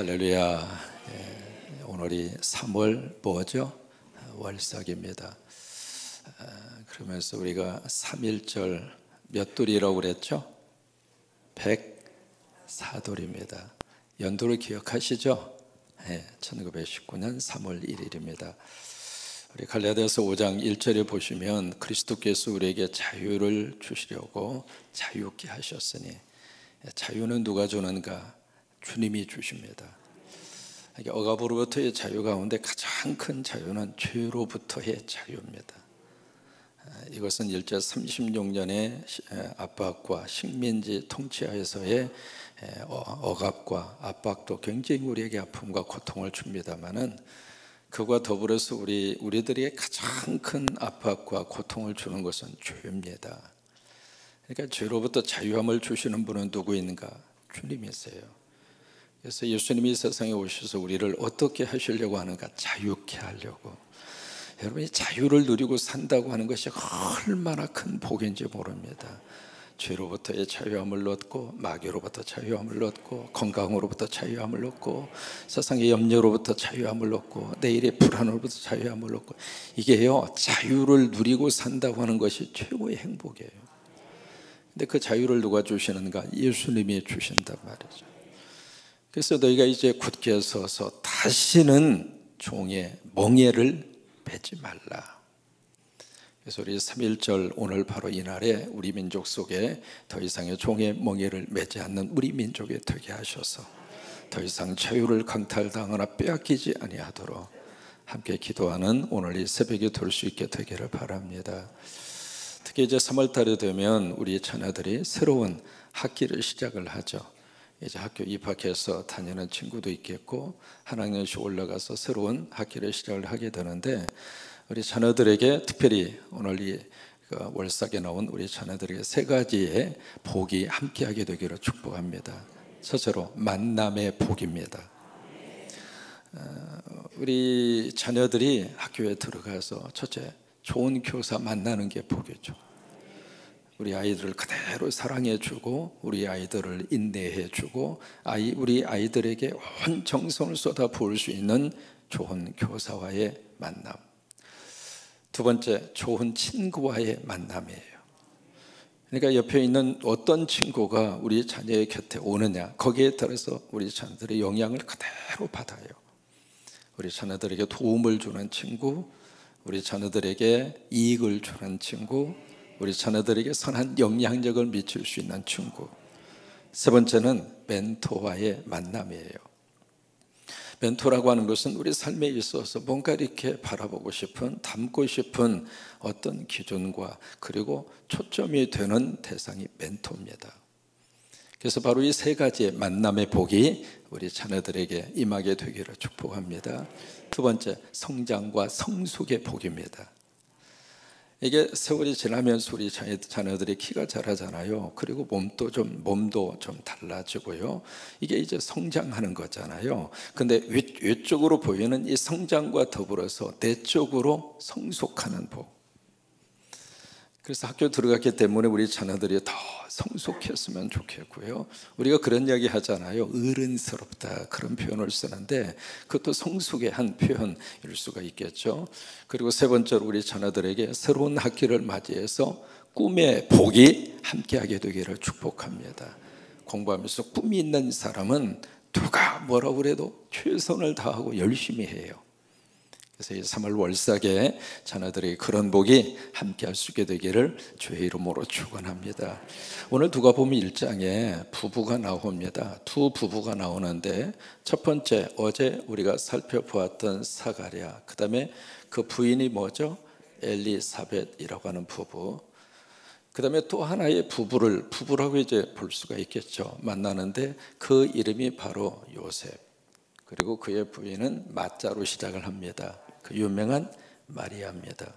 할렐루야. 오늘이 3월 뭐죠? 월삭입니다. 그러면서 우리가 3.1절 몇 돌이라고 그랬죠? 104돌입니다. 연도를 기억하시죠? 1919년 3월 1일입니다. 우리 갈라디아서 5장 1절에 보시면 그리스도께서 우리에게 자유를 주시려고 자유케 하셨으니, 자유는 누가 주는가? 주님이 주십니다. 억압으로부터의 자유 가운데 가장 큰 자유는 죄로부터의 자유입니다. 이것은 일제 36년의 압박과 식민지 통치하에서의 억압과 압박도 굉장히 우리에게 아픔과 고통을 줍니다마는, 그와 더불어서 우리들에게 가장 큰 압박과 고통을 주는 것은 죄입니다. 그러니까 죄로부터 자유함을 주시는 분은 누구인가? 주님이세요. 그래서 예수님이 세상에 오셔서 우리를 어떻게 하시려고 하는가? 자유케 하려고. 여러분이 자유를 누리고 산다고 하는 것이 얼마나 큰 복인지 모릅니다. 죄로부터의 자유함을 얻고, 마귀로부터 자유함을 얻고, 건강으로부터 자유함을 얻고, 세상의 염려로부터 자유함을 얻고, 내일의 불안으로부터 자유함을 얻고, 이게요, 자유를 누리고 산다고 하는 것이 최고의 행복이에요. 근데 그 자유를 누가 주시는가? 예수님이 주신단 말이죠. 그래서 너희가 이제 굳게 서서 다시는 종의 멍에를 매지 말라. 그래서 우리 3.1절 오늘 바로 이날에 우리 민족 속에 더 이상의 종의 멍에를 매지 않는 우리 민족이 되게 하셔서 더 이상 자유를 강탈당하거나 빼앗기지 아니하도록 함께 기도하는 오늘 이 새벽이 될 수 있게 되기를 바랍니다. 특히 이제 3월달에 되면 우리 자녀들이 새로운 학기를 시작을 하죠. 이제 학교 입학해서 다니는 친구도 있겠고, 한 학년씩 올라가서 새로운 학기를 시작을 하게 되는데, 우리 자녀들에게 특별히 오늘 이 월삭에 나온 우리 자녀들에게 세 가지의 복이 함께하게 되기를 축복합니다. 첫째로 만남의 복입니다. 우리 자녀들이 학교에 들어가서 첫째, 좋은 교사 만나는 게 복이죠. 우리 아이들을 그대로 사랑해주고, 우리 아이들을 인내해주고, 우리 아이들에게 온 정성을 쏟아 부을 수 있는 좋은 교사와의 만남. 두 번째, 좋은 친구와의 만남이에요. 그러니까 옆에 있는 어떤 친구가 우리 자녀의 곁에 오느냐, 거기에 따라서 우리 자녀들의 영향을 그대로 받아요. 우리 자녀들에게 도움을 주는 친구, 우리 자녀들에게 이익을 주는 친구, 우리 자녀들에게 선한 영향력을 미칠 수 있는 친구. 세 번째는 멘토와의 만남이에요. 멘토라고 하는 것은 우리 삶에 있어서 뭔가 이렇게 바라보고 싶은, 담고 싶은 어떤 기준과 그리고 초점이 되는 대상이 멘토입니다. 그래서 바로 이 세 가지의 만남의 복이 우리 자녀들에게 임하게 되기를 축복합니다. 두 번째, 성장과 성숙의 복입니다. 이게 세월이 지나면서 우리 자녀들이 키가 자라잖아요. 그리고 몸도 좀 달라지고요. 이게 이제 성장하는 거잖아요. 근데 외적으로 보이는 이 성장과 더불어서 내적으로 성숙하는 복. 그래서 학교 들어갔기 때문에 우리 자녀들이 더 성숙했으면 좋겠고요. 우리가 그런 이야기 하잖아요. 어른스럽다, 그런 표현을 쓰는데 그것도 성숙의 한 표현일 수가 있겠죠. 그리고 세 번째로 우리 자녀들에게 새로운 학기를 맞이해서 꿈의 복이 함께하게 되기를 축복합니다. 공부하면서 꿈이 있는 사람은 누가 뭐라고 그래도 최선을 다하고 열심히 해요. 그래서 이 3월 월삭에 자녀들에게 그런 복이 함께할 수 있게 되기를 주의 이름으로 축원합니다. 오늘 누가복음 1장에 부부가 나옵니다. 두 부부가 나오는데, 첫 번째 어제 우리가 살펴보았던 사가랴, 그 다음에 그 부인이 뭐죠? 엘리사벳이라고 하는 부부. 그 다음에 또 하나의 부부라고 이제 볼 수가 있겠죠. 만나는데 그 이름이 바로 요셉. 그리고 그의 부인은 마자로 시작을 합니다. 그 유명한 마리아입니다.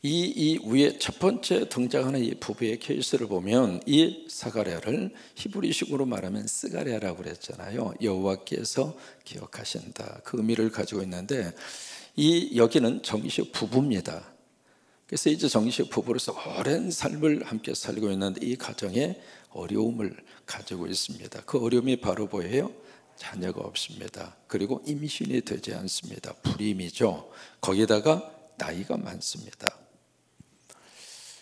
이 위에 첫 번째 등장하는 이 부부의 케이스를 보면, 이 사가랴를 히브리식으로 말하면 스가랴라고 그랬잖아요. 여호와께서 기억하신다, 그 의미를 가지고 있는데, 여기는 정식 부부입니다. 그래서 이제 정식 부부로서 오랜 삶을 함께 살고 있는데, 이 가정에 어려움을 가지고 있습니다. 그 어려움이 바로 뭐예요? 자녀가 없습니다. 그리고 임신이 되지 않습니다. 불임이죠. 거기다가 나이가 많습니다.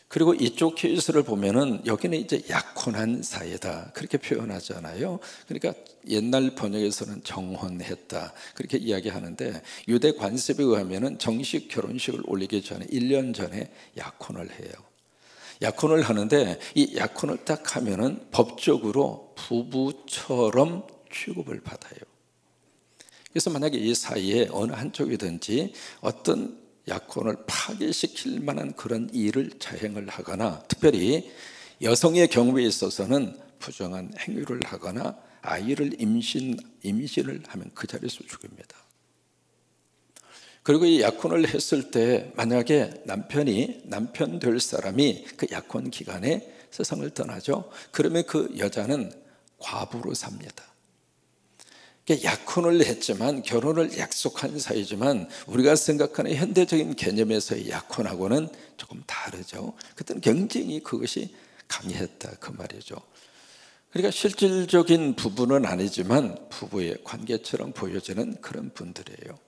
그리고 이쪽 케이스를 보면은 여기는 이제 약혼한 사이다 그렇게 표현하잖아요. 그러니까 옛날 번역에서는 정혼했다 그렇게 이야기하는데 유대 관습에 의하면은 정식 결혼식을 올리기 전에 1년 전에 약혼을 해요. 약혼을 하는데 이 약혼을 딱 하면은 법적으로 부부처럼 취급을 받아요. 그래서 만약에 이 사이에 어느 한쪽이든지 어떤 약혼을 파괴시킬 만한 그런 일을 자행을 하거나 특별히 여성의 경우에 있어서는 부정한 행위를 하거나 아이를 임신을 하면 그 자리에서 죽입니다. 그리고 이 약혼을 했을 때 만약에 남편 될 사람이 그 약혼 기간에 세상을 떠나죠. 그러면 그 여자는 과부로 삽니다. 약혼을 했지만 결혼을 약속한 사이지만 우리가 생각하는 현대적인 개념에서의 약혼하고는 조금 다르죠. 그때는 굉장히 그것이 강했다 그 말이죠. 그러니까 실질적인 부부는 아니지만 부부의 관계처럼 보여지는 그런 분들이에요.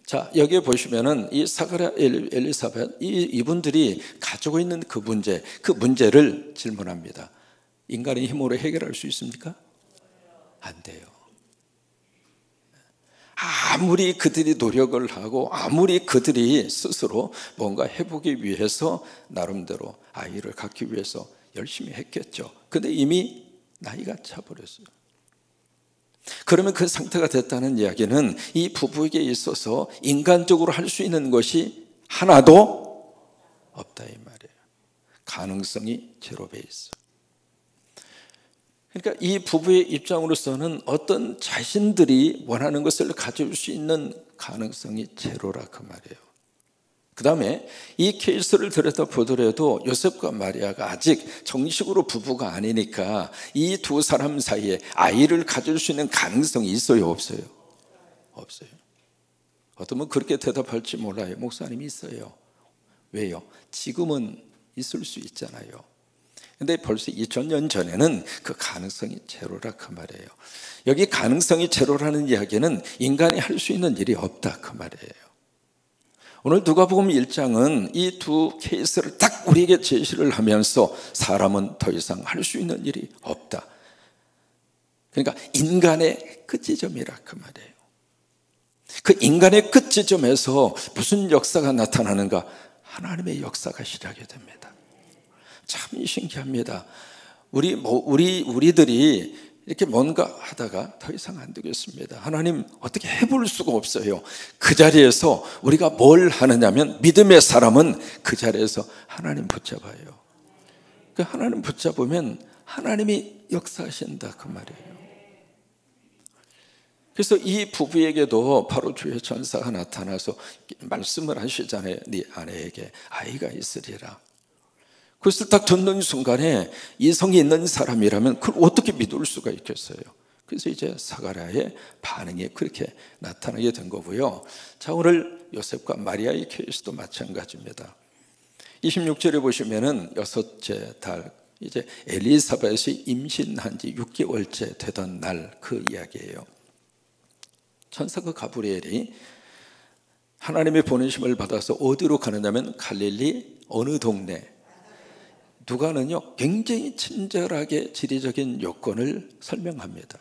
자, 여기에 보시면은 이 사가랴 엘리사벳 이분들이 가지고 있는 그 문제를 질문합니다. 인간의 힘으로 해결할 수 있습니까? 안 돼요. 아무리 그들이 노력을 하고 아무리 그들이 스스로 뭔가 해보기 위해서 나름대로 아이를 갖기 위해서 열심히 했겠죠. 근데 이미 나이가 차버렸어요. 그러면 그 상태가 됐다는 이야기는 이 부부에게 있어서 인간적으로 할 수 있는 것이 하나도 없다 이 말이에요. 가능성이 제로 베이스. 그러니까 이 부부의 입장으로서는 어떤 자신들이 원하는 것을 가질 수 있는 가능성이 제로라 그 말이에요. 그 다음에 이 케이스를 들여다보더라도 요셉과 마리아가 아직 정식으로 부부가 아니니까 이 두 사람 사이에 아이를 가질 수 있는 가능성이 있어요 없어요? 없어요. 어떤 분 그렇게 대답할지 몰라요. 목사님이 있어요. 왜요? 지금은 있을 수 있잖아요. 근데 벌써 2000년 전에는 그 가능성이 제로라 그 말이에요. 여기 가능성이 제로라는 이야기는 인간이 할 수 있는 일이 없다 그 말이에요. 오늘 누가복음 1장은 이 두 케이스를 딱 우리에게 제시를 하면서 사람은 더 이상 할 수 있는 일이 없다. 그러니까 인간의 끝지점이라 그 말이에요. 그 인간의 끝지점에서 무슨 역사가 나타나는가? 하나님의 역사가 시작이 됩니다. 참 신기합니다. 우리들이 이렇게 뭔가 하다가 더 이상 안 되겠습니다. 하나님 어떻게 해볼 수가 없어요. 그 자리에서 우리가 뭘 하느냐면 믿음의 사람은 그 자리에서 하나님 붙잡아요. 그 하나님 붙잡으면 하나님이 역사하신다 그 말이에요. 그래서 이 부부에게도 바로 주의 천사가 나타나서 말씀을 하시잖아요. 네 아내에게 아이가 있으리라. 그것을 딱 듣는 순간에 이성이 있는 사람이라면 그걸 어떻게 믿을 수가 있겠어요? 그래서 이제 사가랴의 반응이 그렇게 나타나게 된 거고요. 자, 오늘 요셉과 마리아의 케이스도 마찬가지입니다. 26절에 보시면은 여섯째 달 이제 엘리사벳이 임신한 지 6개월째 되던 날 그 이야기예요. 천사가 가브리엘이 하나님의 보내심을 받아서 어디로 가느냐면 갈릴리 어느 동네. 누가는요 굉장히 친절하게 지리적인 요건을 설명합니다.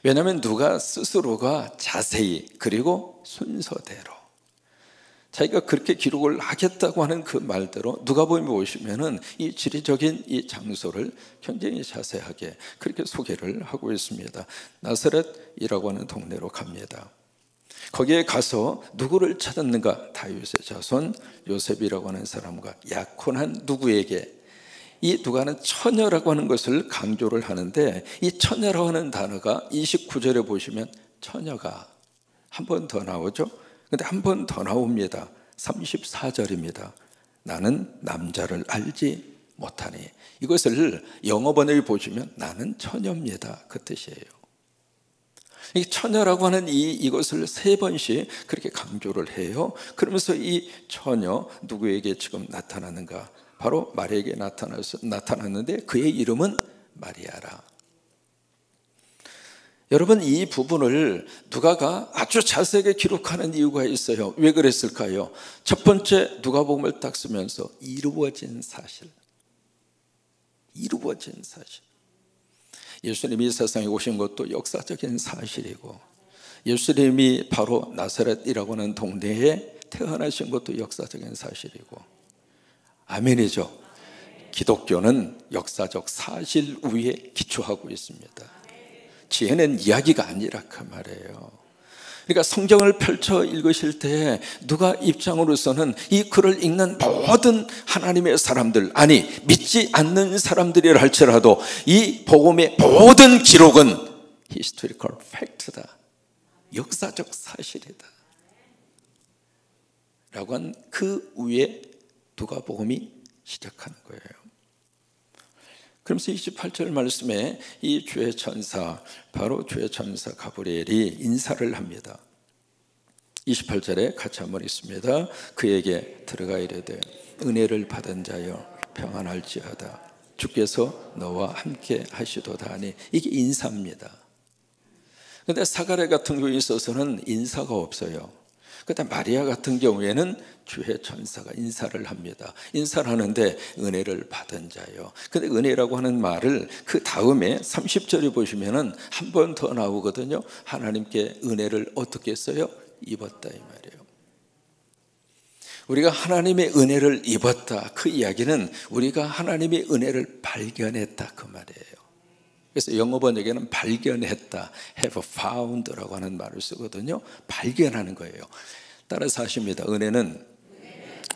왜냐하면 누가 스스로가 자세히 그리고 순서대로 자기가 그렇게 기록을 하겠다고 하는 그 말대로 누가복음에 보시면은 이 지리적인 이 장소를 굉장히 자세하게 그렇게 소개를 하고 있습니다. 나사렛이라고 하는 동네로 갑니다. 거기에 가서 누구를 찾았는가? 다윗의 자손 요셉이라고 하는 사람과 약혼한 누구에게? 이 누가는 처녀라고 하는 것을 강조를 하는데 이 처녀라고 하는 단어가 29절에 보시면 처녀가 한 번 더 나오죠. 근데 한 번 더 나옵니다. 34절입니다. 나는 남자를 알지 못하니. 이것을 영어 번역에 보시면 나는 처녀입니다 그 뜻이에요. 이 처녀라고 하는 이것을 3번씩 그렇게 강조를 해요. 그러면서 이 처녀 누구에게 지금 나타나는가? 바로 마리아에게 나타났는데 그의 이름은 마리아라. 여러분, 이 부분을 누가가 아주 자세하게 기록하는 이유가 있어요. 왜 그랬을까요? 첫 번째, 누가복음을 딱 쓰면서 이루어진 사실. 이루어진 사실. 예수님이 세상에 오신 것도 역사적인 사실이고, 예수님이 바로 나사렛이라고 하는 동네에 태어나신 것도 역사적인 사실이고, 아멘이죠. 기독교는 역사적 사실 위에 기초하고 있습니다. 지어낸 이야기가 아니라 그 말이에요. 그러니까 성경을 펼쳐 읽으실 때 누가 입장으로서는 이 글을 읽는 모든 하나님의 사람들, 아니 믿지 않는 사람들이라 할지라도 이 복음의 모든 기록은 historical fact다, 역사적 사실이다 라고 한 그 위에 누가복음이 시작하는 거예요. 그러면서 28절 말씀에 이 주의 천사, 바로 주의 천사 가브리엘이 인사를 합니다. 28절에 같이 한번 읽습니다. 그에게 들어가 이르되 은혜를 받은 자여 평안할지어다, 주께서 너와 함께 하시도다 하니, 이게 인사입니다. 그런데 사가랴 같은 경우에 있어서는 인사가 없어요. 그런데 마리아 같은 경우에는 주의 천사가 인사를 합니다. 인사를 하는데 은혜를 받은 자요. 근데 은혜라고 하는 말을 그 다음에 30절에 보시면은 한 번 더 나오거든요. 하나님께 은혜를 어떻게 써요? 입었다, 이 말이에요. 우리가 하나님의 은혜를 입었다, 그 이야기는 우리가 하나님의 은혜를 발견했다, 그 말이에요. 그래서 영어 번역에는 발견했다, have found라고 하는 말을 쓰거든요. 발견하는 거예요. 따라서 하십니다. 은혜는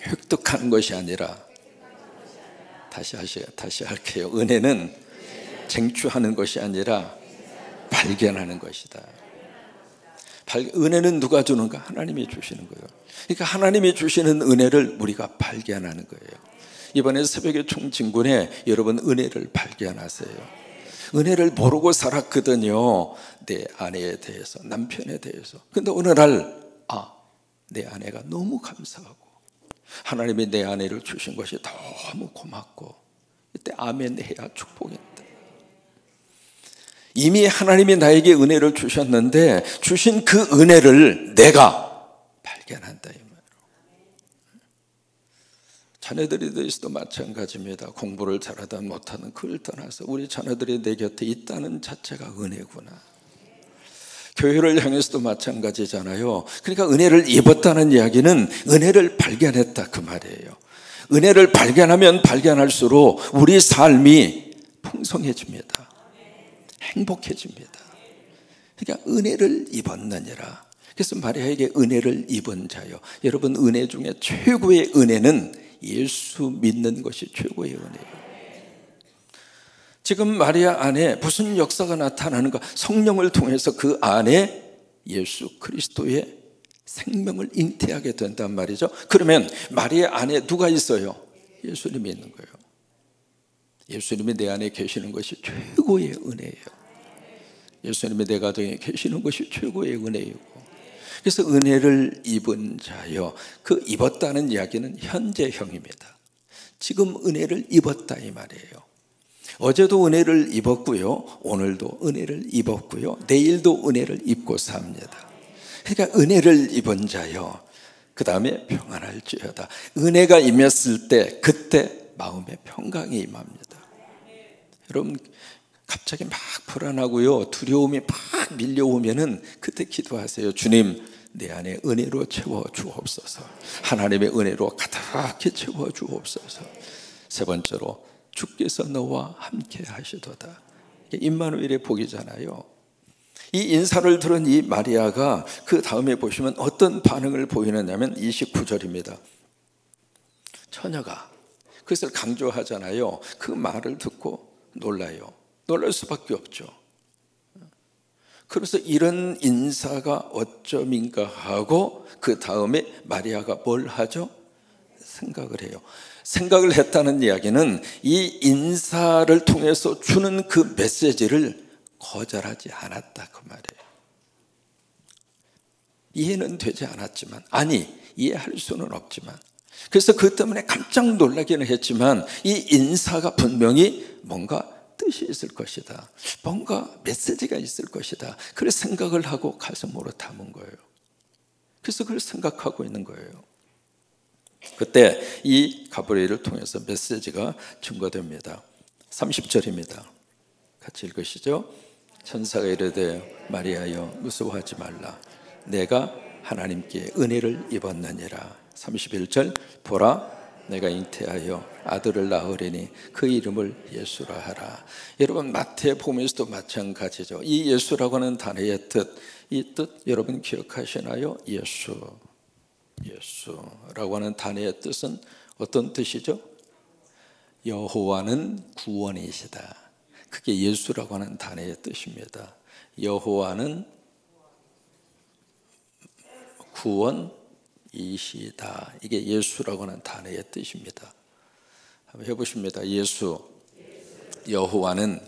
획득하는 것이 아니라, 다시 할게요. 은혜는 쟁취하는 것이 아니라 발견하는 것이다. 은혜는 누가 주는가? 하나님이 주시는 거예요. 그러니까 하나님이 주시는 은혜를 우리가 발견하는 거예요. 이번에 새벽의 총진군에 여러분 은혜를 발견하세요. 은혜를 모르고 살았거든요. 내 아내에 대해서, 남편에 대해서. 근데 어느 날 내 아내가 너무 감사하고 하나님이 내 아내를 주신 것이 너무 고맙고, 이때 아멘 해야 축복인데, 이미 하나님이 나에게 은혜를 주셨는데 주신 그 은혜를 내가 발견한다, 이 말이에요. 자녀들이 대해서도 마찬가지입니다. 공부를 잘하든 못하든 그걸 떠나서 우리 자녀들이 내 곁에 있다는 자체가 은혜구나. 교회를 향해서도 마찬가지잖아요. 그러니까 은혜를 입었다는 이야기는 은혜를 발견했다, 그 말이에요. 은혜를 발견하면 발견할수록 우리 삶이 풍성해집니다. 행복해집니다. 그러니까 은혜를 입었느니라. 그래서 마리아에게 은혜를 입은 자요. 여러분, 은혜 중에 최고의 은혜는 예수 믿는 것이 최고의 은혜예요. 지금 마리아 안에 무슨 역사가 나타나는가? 성령을 통해서 그 안에 예수 그리스도의 생명을 잉태하게 된단 말이죠. 그러면 마리아 안에 누가 있어요? 예수님이 있는 거예요. 예수님이 내 안에 계시는 것이 최고의 은혜예요. 예수님이 내 가정에 계시는 것이 최고의 은혜이고, 그래서 은혜를 입은 자요. 그 입었다는 이야기는 현재형입니다. 지금 은혜를 입었다, 이 말이에요. 어제도 은혜를 입었고요, 오늘도 은혜를 입었고요, 내일도 은혜를 입고 삽니다. 그러니까 은혜를 입은 자요. 그 다음에 평안할지어다. 은혜가 임했을 때 그때 마음의 평강이 임합니다. 여러분, 갑자기 막 불안하고요, 두려움이 막 밀려오면은 그때 기도하세요. 주님, 내 안에 은혜로 채워 주옵소서. 하나님의 은혜로 가득히 채워 주옵소서. 세 번째로, 주께서 너와 함께 하시도다. 임마누엘의 복이잖아요. 이 인사를 들은 이 마리아가 그 다음에 보시면 어떤 반응을 보이느냐면 29절입니다. 처녀가, 그것을 강조하잖아요. 그 말을 듣고 놀라요. 놀랄 수밖에 없죠. 그래서 이런 인사가 어쩌민가 하고 그 다음에 마리아가 뭘 하죠? 생각을 해요. 생각을 했다는 이야기는 이 인사를 통해서 주는 그 메시지를 거절하지 않았다, 그 말이에요. 이해는 되지 않았지만, 아니 이해할 수는 없지만, 그래서 그 때문에 깜짝 놀라기는 했지만 이 인사가 분명히 뭔가 뜻이 있을 것이다, 뭔가 메시지가 있을 것이다, 그런 생각을 하고 가슴으로 담은 거예요. 그래서 그걸 생각하고 있는 거예요. 그때 이 가브리엘을 통해서 메시지가 증거됩니다. 30절입니다. 같이 읽으시죠. 천사가 이르되 마리아여 무서워하지 말라, 내가 하나님께 은혜를 입었느니라. 31절 보라 내가 잉태하여 아들을 낳으리니 그 이름을 예수라 하라. 여러분 마태복음에서도 마찬가지죠. 이 예수라고 하는 단어의 뜻, 이 뜻 여러분 기억하시나요? 예수라고 하는 단어의 뜻은 어떤 뜻이죠? 여호와는 구원이시다. 그게 예수라고 하는 단어의 뜻입니다. 여호와는 구원이시다. 이게 예수라고 하는 단어의 뜻입니다. 한번 해보십니다. 예수, 여호와는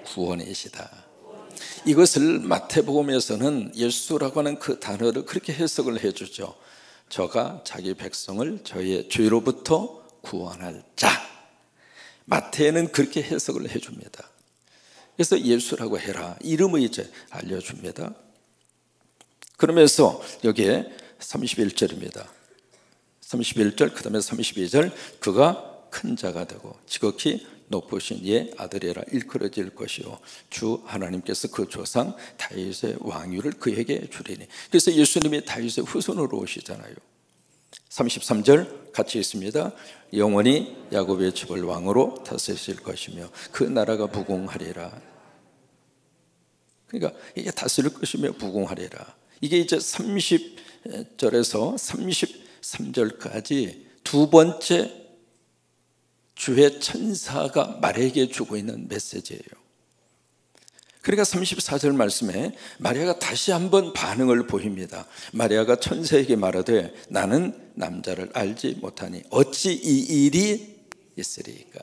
구원이시다. 이것을 마태복음에서는 예수라고 하는 그 단어를 그렇게 해석을 해주죠. 저가 자기 백성을 저의 죄로부터 구원할 자. 마태는 그렇게 해석을 해줍니다. 그래서 예수라고 해라, 이름을 이제 알려줍니다. 그러면서 여기에 31절입니다. 31절 그 다음에 32절 그가 큰 자가 되고 지극히 높으신 이의 아들이라 일컬어질 것이요 주 하나님께서 그 조상 다윗의 왕위를 그에게 주리니. 그래서 예수님이 다윗의 후손으로 오시잖아요. 33절 같이 있습니다. 영원히 야곱의 집을 왕으로 다스리실 것이며 그 나라가 무궁하리라. 그러니까 이게 다스릴 것이며 무궁하리라. 이게 이제 30절에서 33절까지 두 번째 주의 천사가 마리아에게 주고 있는 메시지예요. 그러니까 34절 말씀에 마리아가 다시 한번 반응을 보입니다. 마리아가 천사에게 말하되 나는 남자를 알지 못하니 어찌 이 일이 있으리까.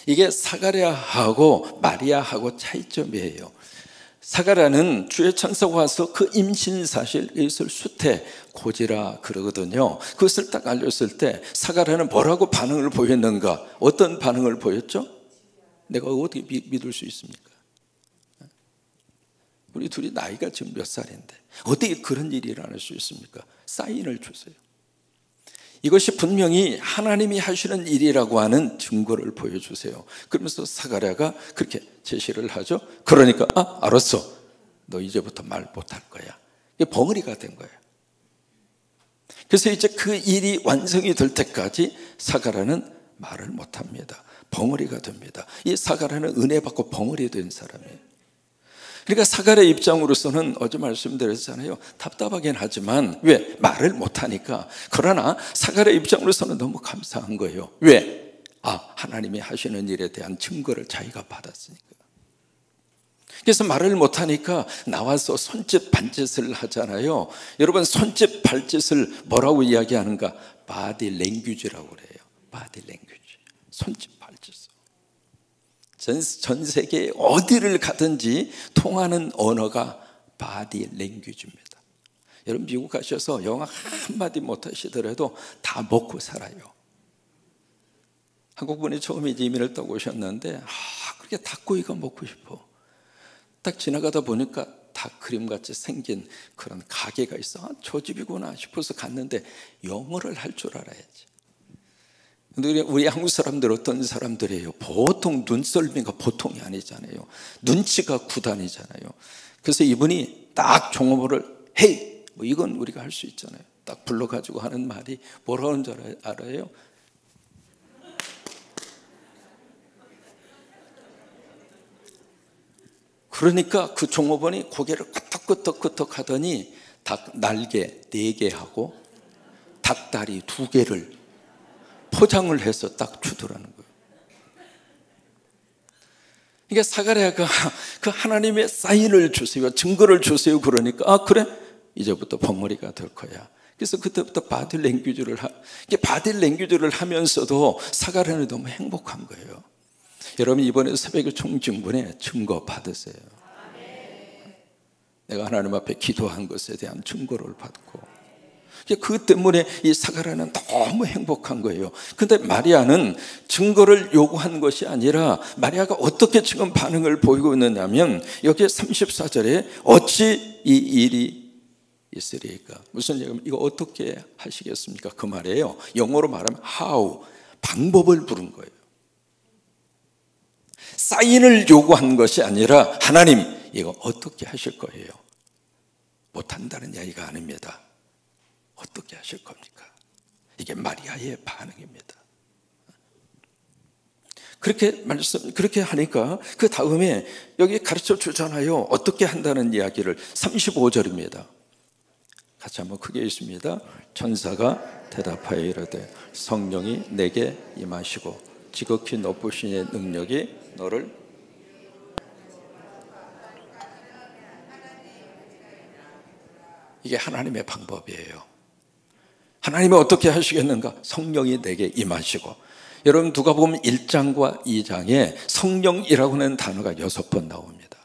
이게 사가랴하고 마리아하고 차이점이에요. 사가랴는 주의 천사가 와서 그 임신 사실 이것을 수태 고지라 그러거든요. 그것을 딱 알렸을 때 사가랴는 뭐라고 반응을 보였는가? 어떤 반응을 보였죠? 내가 어떻게 믿을 수 있습니까? 우리 둘이 나이가 지금 몇 살인데 어떻게 그런 일이 일어날 수 있습니까? 사인을 주세요. 이것이 분명히 하나님이 하시는 일이라고 하는 증거를 보여주세요. 그러면서 사가랴가 그렇게 제시를 하죠. 그러니까 알았어, 너 이제부터 말 못할 거야. 이게 벙어리가 된 거예요. 그래서 이제 그 일이 완성이 될 때까지 사가랴는 말을 못합니다. 벙어리가 됩니다. 이 사가랴는 은혜 받고 벙어리 된 사람이에요. 그러니까 사가랴 입장으로서는 어제 말씀드렸잖아요. 답답하긴 하지만 왜? 말을 못하니까. 그러나 사가랴 입장으로서는 너무 감사한 거예요. 왜? 하나님이 하시는 일에 대한 증거를 자기가 받았으니까. 그래서 말을 못하니까 나와서 손짓 반짓을 하잖아요. 여러분 손짓 발짓을 뭐라고 이야기하는가? 바디 랭귀지라고 그래요. 바디 랭귀지. 손짓 발짓. 전 세계 어디를 가든지 통하는 언어가 바디 랭귀지입니다. 여러분 미국 가셔서 영어 한마디 못하시더라도 다 먹고 살아요. 한국분이 처음에 이민을 떠고 오셨는데 그렇게 닭고기가 먹고 싶어. 딱 지나가다 보니까 닭 그림같이 생긴 그런 가게가 있어. 저 집이구나 싶어서 갔는데 영어를 할 줄 알아야지. 근데 우리 한국 사람들 어떤 사람들이에요? 보통 눈썰미가 보통이 아니잖아요. 눈치가 구단이잖아요. 그래서 이분이 딱 종업원을 헤이 이건 우리가 할 수 있잖아요. 딱 불러가지고 하는 말이 뭐라는 줄 알아요? 그러니까 그 종업원이 고개를 끄덕끄덕 하더니 닭 날개 4개 하고 닭다리 2개를 포장을 해서 딱 주더라는 거예요. 그러니까 사가랴가 그 하나님의 사인을 주세요, 증거를 주세요. 그러니까 그래 이제부터 벙어리가 될 거야. 그래서 그때부터 바디 랭귀지를 바디 랭귀지를 하면서도 사가랴는 너무 행복한 거예요. 여러분 이번에 새벽에 총증분에 증거 받으세요. 내가 하나님 앞에 기도한 것에 대한 증거를 받고 그 때문에 이 사가랴는 너무 행복한 거예요. 근데 마리아는 증거를 요구한 것이 아니라 마리아가 어떻게 지금 반응을 보이고 있느냐면 여기 34절에 어찌 이 일이 있으리까? 무슨 얘기냐면 이거 어떻게 하시겠습니까? 그 말이에요. 영어로 말하면 how, 방법을 부른 거예요. 사인을 요구한 것이 아니라 하나님 이거 어떻게 하실 거예요? 못한다는 이야기가 아닙니다. 어떻게 하실 겁니까? 이게 마리아의 반응입니다. 그렇게 하니까 그 다음에 여기 가르쳐 주잖아요. 어떻게 한다는 이야기를 35절입니다. 같이 한번 크게 읽습니다. 천사가 대답하여 이르되 성령이 내게 임하시고 지극히 높으신 이의 능력이 너를 이게 하나님의 방법이에요. 하나님이 어떻게 하시겠는가? 성령이 내게 임하시고 여러분 누가복음 1장과 2장에 성령이라고 하는 단어가 6번 나옵니다.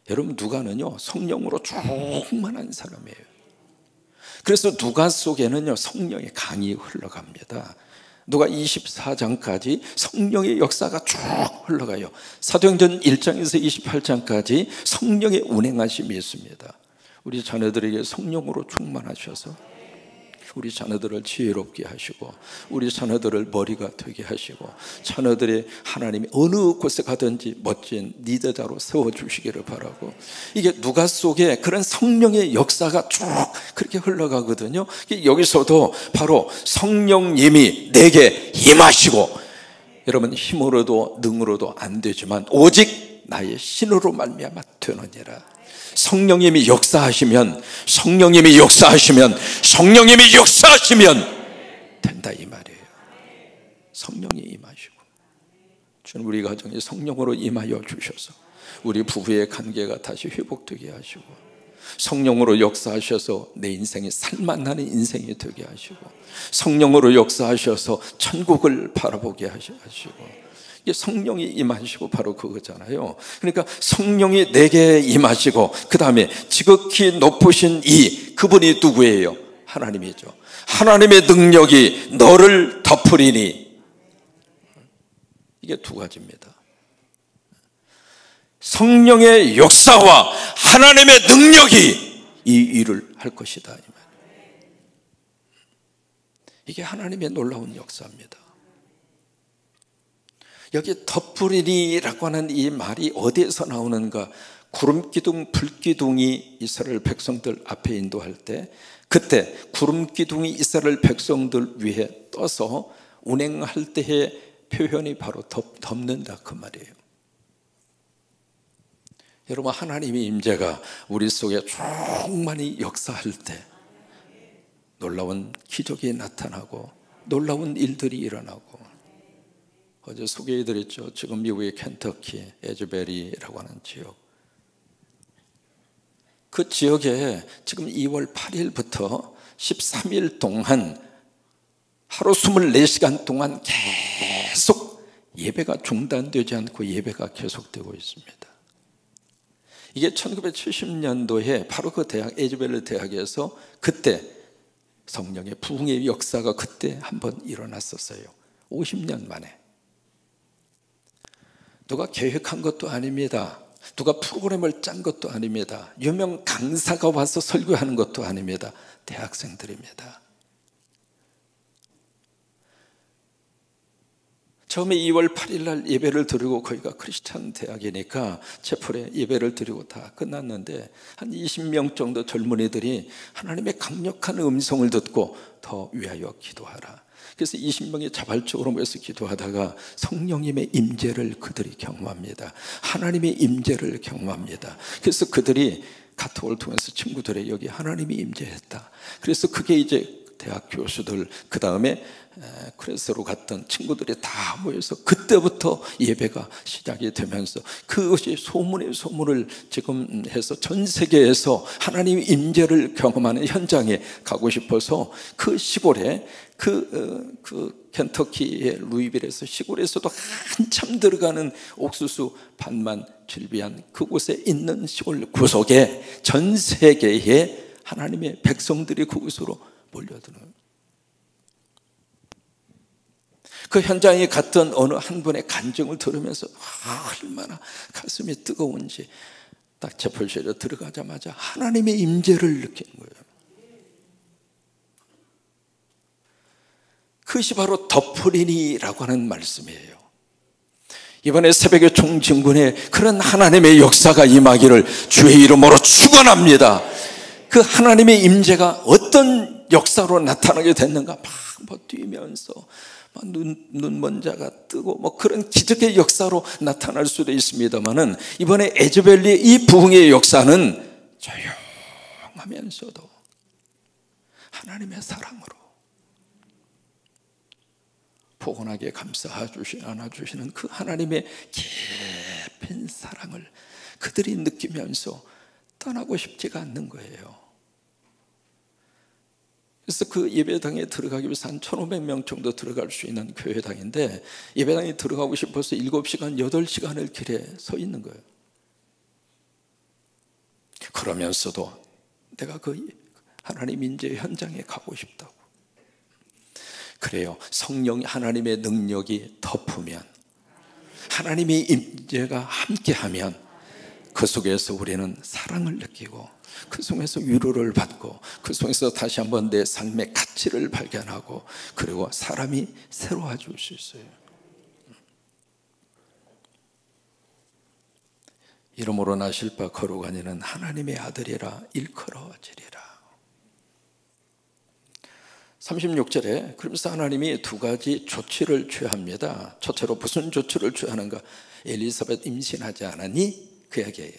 여러분 누가는요 성령으로 충만한 사람이에요. 그래서 누가 속에는요 성령의 강이 흘러갑니다. 누가 24장까지 성령의 역사가 쭉 흘러가요. 사도행전 1장에서 28장까지 성령의 운행하심이 있습니다. 우리 자녀들에게 성령으로 충만하셔서 우리 자녀들을 지혜롭게 하시고 우리 자녀들을 머리가 되게 하시고 자녀들의 하나님이 어느 곳에 가든지 멋진 리더자로 세워주시기를 바라고 이게 누가 속에 그런 성령의 역사가 쭉 그렇게 흘러가거든요. 여기서도 바로 성령님이 내게 임하시고 여러분 힘으로도 능으로도 안 되지만 오직 나의 신으로 말미암아 되느니라. 성령님이 역사하시면 된다 이 말이에요. 성령이 임하시고 주는 우리 가정에 성령으로 임하여 주셔서 우리 부부의 관계가 다시 회복되게 하시고 성령으로 역사하셔서 내 인생이 살만나는 인생이 되게 하시고 성령으로 역사하셔서 천국을 바라보게 하시고 성령이 임하시고 바로 그거잖아요. 그러니까 성령이 내게 임하시고 그 다음에 지극히 높으신 그분이 누구예요? 하나님이죠. 하나님의 능력이 너를 덮으리니 이게 두 가지입니다. 성령의 역사와 하나님의 능력이 이 일을 할 것이다 이 말. 이게 하나님의 놀라운 역사입니다. 여기 덮으리니라고 하는 이 말이 어디에서 나오는가? 구름기둥, 불기둥이 이스라엘 백성들 앞에 인도할 때 그때 구름기둥이 이스라엘 백성들 위에 떠서 운행할 때의 표현이 바로 덮는다 그 말이에요. 여러분 하나님의 임재가 우리 속에 충만히 역사할 때 놀라운 기적이 나타나고 놀라운 일들이 일어나고 어제 소개해드렸죠. 지금 미국의 켄터키 에즈베리라고 하는 지역 그 지역에 지금 2월 8일부터 13일 동안 하루 24시간 동안 계속 예배가 중단되지 않고 예배가 계속되고 있습니다. 이게 1970년도에 바로 그 대학 에즈베리 대학에서 그때 성령의 부흥의 역사가 그때 한번 일어났었어요. 50년 만에. 누가 계획한 것도 아닙니다. 누가 프로그램을 짠 것도 아닙니다. 유명 강사가 와서 설교하는 것도 아닙니다. 대학생들입니다. 처음에 2월 8일 날 예배를 드리고 거기가 크리스찬 대학이니까 채플에 예배를 드리고 다 끝났는데 한 20명 정도 젊은이들이 하나님의 강력한 음성을 듣고 더 위하여 기도하라. 그래서 20명이 자발적으로 모여서 기도하다가 성령님의 임재를 그들이 경험합니다. 하나님의 임재를 경험합니다. 그래서 그들이 카톡을 통해서 친구들의 여기 하나님이 임재했다. 그래서 그게 이제 대학 교수들 그 다음에 크레스로 갔던 친구들이 다 모여서 그때부터 예배가 시작이 되면서 그것이 소문의 소문을 지금 해서 전 세계에서 하나님의 임재를 경험하는 현장에 가고 싶어서 그 시골에 그 켄터키의 루이빌에서 시골에서도 한참 들어가는 옥수수 밭만 즐비한 그곳에 있는 시골 구석에 전 세계에 하나님의 백성들이 그곳으로 몰려드는 거예요. 그 현장에 갔던 어느 한 분의 간증을 들으면서 얼마나 가슴이 뜨거운지 딱 제풀실에 들어가자마자 하나님의 임재를 느끼는 거예요. 그것이 바로 덮으리니라고 하는 말씀이에요. 이번에 새벽에 총진군에 그런 하나님의 역사가 임하기를 주의 이름으로 축원합니다. 그 하나님의 임재가 어떤 역사로 나타나게 됐는가, 막 뛰면서 눈먼 자가 뜨고 그런 기적의 역사로 나타날 수도 있습니다만은, 이번에 에즈벨리의 이 부흥의 역사는 조용하면서도 하나님의 사랑으로 포근하게 안아주시는 그 하나님의 깊은 사랑을 그들이 느끼면서 떠나고 싶지가 않는 거예요. 그래서 그 예배당에 들어가기 위해서 한 1,500명 정도 들어갈 수 있는 교회당인데, 예배당에 들어가고 싶어서 7시간, 8시간을 길에 서 있는 거예요. 그러면서도 내가 그 하나님 임재 현장에 가고 싶다고. 그래요. 성령 하나님의 능력이 덮으면, 하나님의 임재가 함께하면 그 속에서 우리는 사랑을 느끼고, 그 속에서 위로를 받고, 그 속에서 다시 한번 내 삶의 가치를 발견하고, 그리고 사람이 새로워질 수 있어요. 이름으로 나실 바 거룩한 이는 하나님의 아들이라 일컬어지리라. 36절에 그러면서 하나님이 두 가지 조치를 취합니다. 첫째로 무슨 조치를 취하는가? 엘리사벳 임신하지 않았니? 그 얘기예요.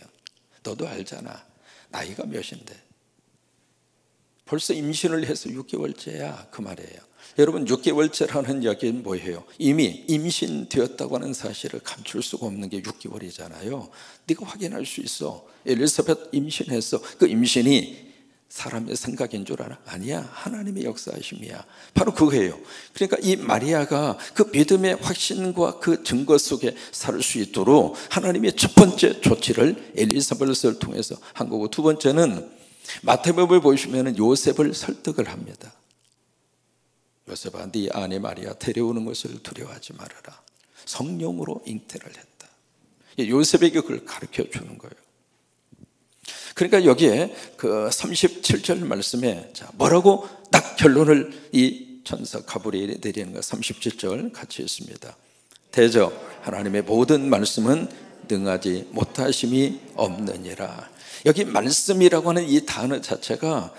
너도 알잖아, 나이가 몇인데 벌써 임신을 해서 6개월째야, 그 말이에요. 여러분, 6개월째라는 이야기는 뭐예요? 이미 임신되었다고 하는 사실을 감출 수가 없는 게 6개월이잖아요. 네가 확인할 수 있어. 엘리사벳 임신했어. 그 임신이 사람의 생각인 줄 알아? 아니야, 하나님의 역사하심이야. 바로 그거예요. 그러니까 이 마리아가 그 믿음의 확신과 그 증거 속에 살 수 있도록 하나님의 첫 번째 조치를 엘리사벳을 통해서 한 거고, 두 번째는 마태복음을 보시면 요셉을 설득을 합니다. 요셉아, 네 아내 마리아 데려오는 것을 두려워하지 말아라. 성령으로 잉태를 했다. 요셉에게 그걸 가르쳐 주는 거예요. 그러니까 여기에 그 37절 말씀에 뭐라고 딱 결론을 이 천사 가브리엘이 내리는 거, 37절 같이 있습니다. 대저 하나님의 모든 말씀은 능하지 못하심이 없느니라. 여기 말씀이라고 하는 이 단어 자체가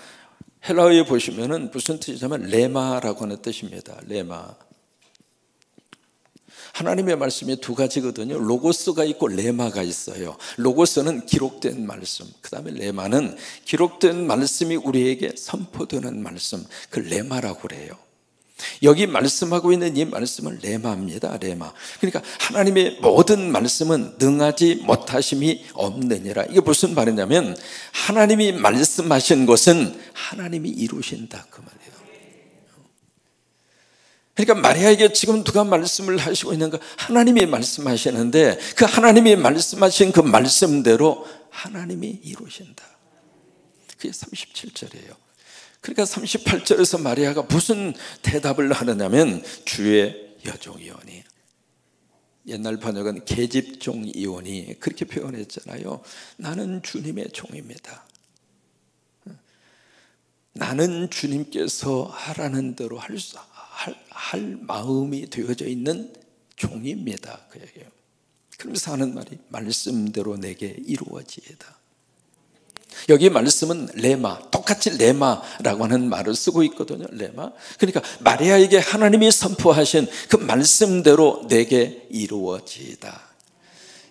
헬라어에 보시면은 무슨 뜻이냐면 레마라고 하는 뜻입니다. 레마. 하나님의 말씀이 두 가지거든요. 로고스가 있고 레마가 있어요. 로고스는 기록된 말씀, 그 다음에 레마는 기록된 말씀이 우리에게 선포되는 말씀, 그 레마라고 그래요. 여기 말씀하고 있는 이 말씀은 레마입니다. 레마. 그러니까 하나님의 모든 말씀은 능하지 못하심이 없느니라. 이게 무슨 말이냐면, 하나님이 말씀하신 것은 하나님이 이루신다, 그 말이에요. 그러니까 마리아에게 지금 누가 말씀을 하시고 있는가? 하나님이 말씀하시는데, 그 하나님이 말씀하신 그 말씀대로 하나님이 이루신다. 그게 37절이에요. 그러니까 38절에서 마리아가 무슨 대답을 하느냐면, 주의 여종이오니, 옛날 번역은 계집종이오니 그렇게 표현했잖아요. 나는 주님의 종입니다. 나는 주님께서 하라는 대로 할 마음이 되어져 있는 종입니다, 그 얘기예요. 그러면서 하는 말이 말씀대로 내게 이루어지이다. 여기 말씀은 레마, 똑같이 레마라고 하는 말을 쓰고 있거든요. 레마. 그러니까 마리아에게 하나님이 선포하신 그 말씀대로 내게 이루어지이다.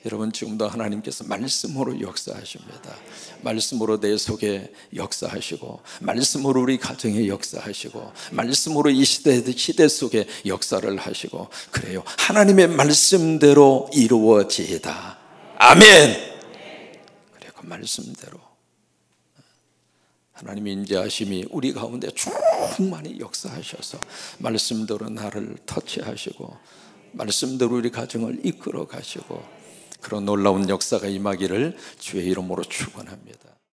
여러분, 지금도 하나님께서 말씀으로 역사하십니다. 말씀으로 내 속에 역사하시고, 말씀으로 우리 가정에 역사하시고, 말씀으로 이 시대 속에 역사를 하시고, 그래요. 하나님의 말씀대로 이루어지이다. 아멘. 그래, 그 말씀대로 하나님의 인자하심이 우리 가운데 충만히 역사하셔서 말씀대로 나를 터치하시고, 말씀대로 우리 가정을 이끌어 가시고, 그런 놀라운 역사가 임하기를 주의 이름으로 축원합니다.